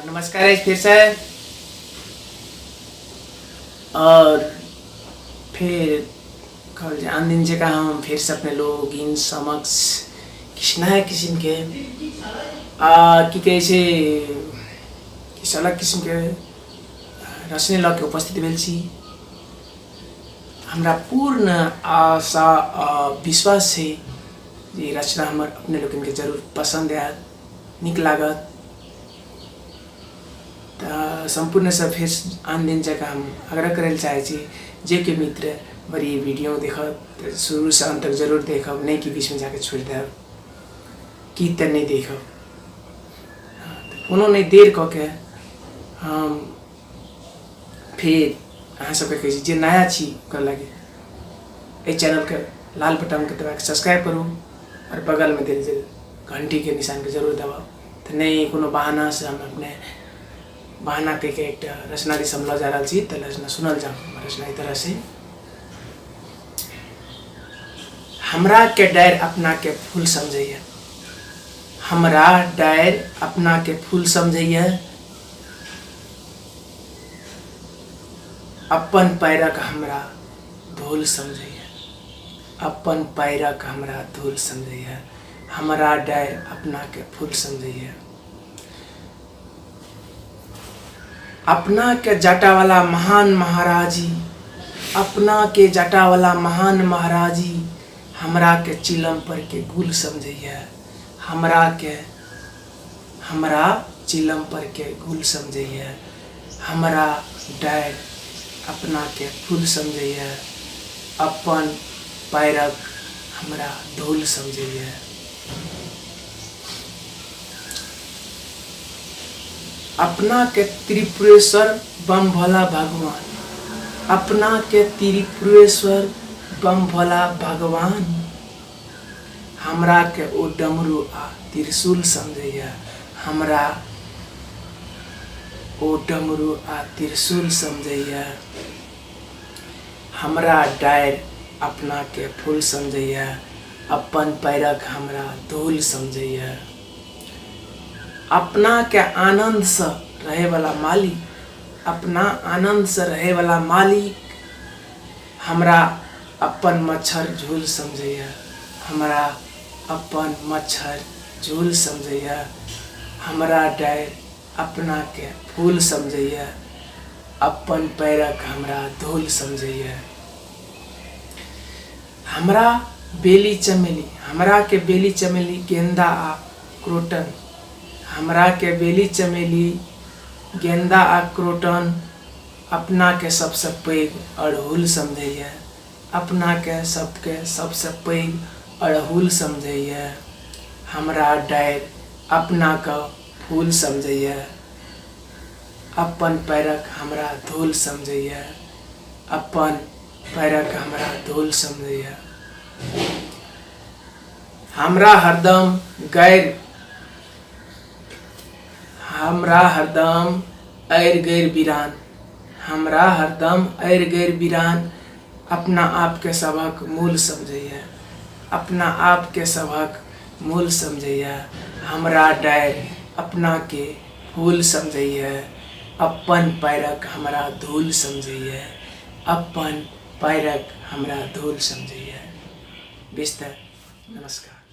नमस्कार है फिर से। और फिर कल जान दिन जगह हम फिर से अपने लोग इन समक्ष किसी नया किस्म के कि कैसे किस अलग किस्म के रचने लग के उपस्थित भेल छी। हमरा पूर्ण आशा विश्वास है ये रचना हमार अपने लोगन के जरूर पसंद आयत, निक लागत। संपूर्ण से फिर आन दिन जगह हम आग्रह करे चाहे छी जे के मित्र बड़ी वीडियो देखब शुरू से अंत तक जरूर देखब, नहीं कि बीच में जाके छोड़ देब कि तो नहीं देखब। कोनो नहीं देर क के हम फिर अहाँ सबके कहे जे नया छी ओकर लगे ए चैनल के लाल बटन के दबा के सब्सक्राइब करू और बगल में दिल घंटी के निशान के जरूर दबाओ। तो नहीं कोनो बहाना से हम अपने बहाना के एक रचना दी समझ जा रहा छी। तो रचना सुनल जाओ। रचना इस तरह से हमरा के डायर अपना के फूल समझैया, हमरा डायर अपना के फूल समझैया, अपन पैरक हमरा धूल समझैया, अपन पैरक हमरा धूल समझैया, हमरा डायर अपना के फूल समझैया। अपना के जटा वाला महान महाराजी, अपना के जटा वाला महान महाराजी, हमरा के चिलम पर के गुल समझैया, हमरा चिलम पर के गुल समझैया, हमरा डायर अपना के फूल समझैया, अपन पैरक हमरा धूल समझैया। अपना के त्रिपुरेश्वर बम भोला भगवान, अपना के त्रिपुरेश्वर बम भोला भगवान, हमरा के ओ डमरू आ त्रिशूल समझैया, हमरा ओ डमरू आ त्रिशूल समझैया, हमरा डायर अपना के फूल समझैया, अपन पैरक हमरा धूल समझैया। अपना के आनंद से रहे वाला मालिक, अपना आनंद से रहे वाला मालिक, हमरा अपन मच्छर झूल समझैया, हमरा अपन मच्छर झूल समझैया, हमरा डायर अपना के फूल समझैया, अपन पैरक हमरा धूल समझैया। हमरा बेली चमेली, हमरा के बेली चमेली गेंदा आ क्रोटन, हमरा के बेली चमेली गेंदा आ क्रोटन, अपना के सबसे पैघ अड़हुल समझैया, अपना के सबसे पैघ अड़हुल समझैया, हमरा डायर अपना का फूल समझैया, अपन पैरक हमरा धूल समझैया, अपन पैरक हमरा धूल समझैया। हमरा हरदम ऐर गैर बिरान, हमरा हरदम ऐर गैर बिरान, अपना आप के सबक मूल समझैया, अपना आप के सबक मूल समझैया, हमरा डायर अपना के फूल समझैया, अपन पैरक हमरा धूल समझैया, अपन पैरक हमरा धूल समझैया। बेस्तर नमस्कार।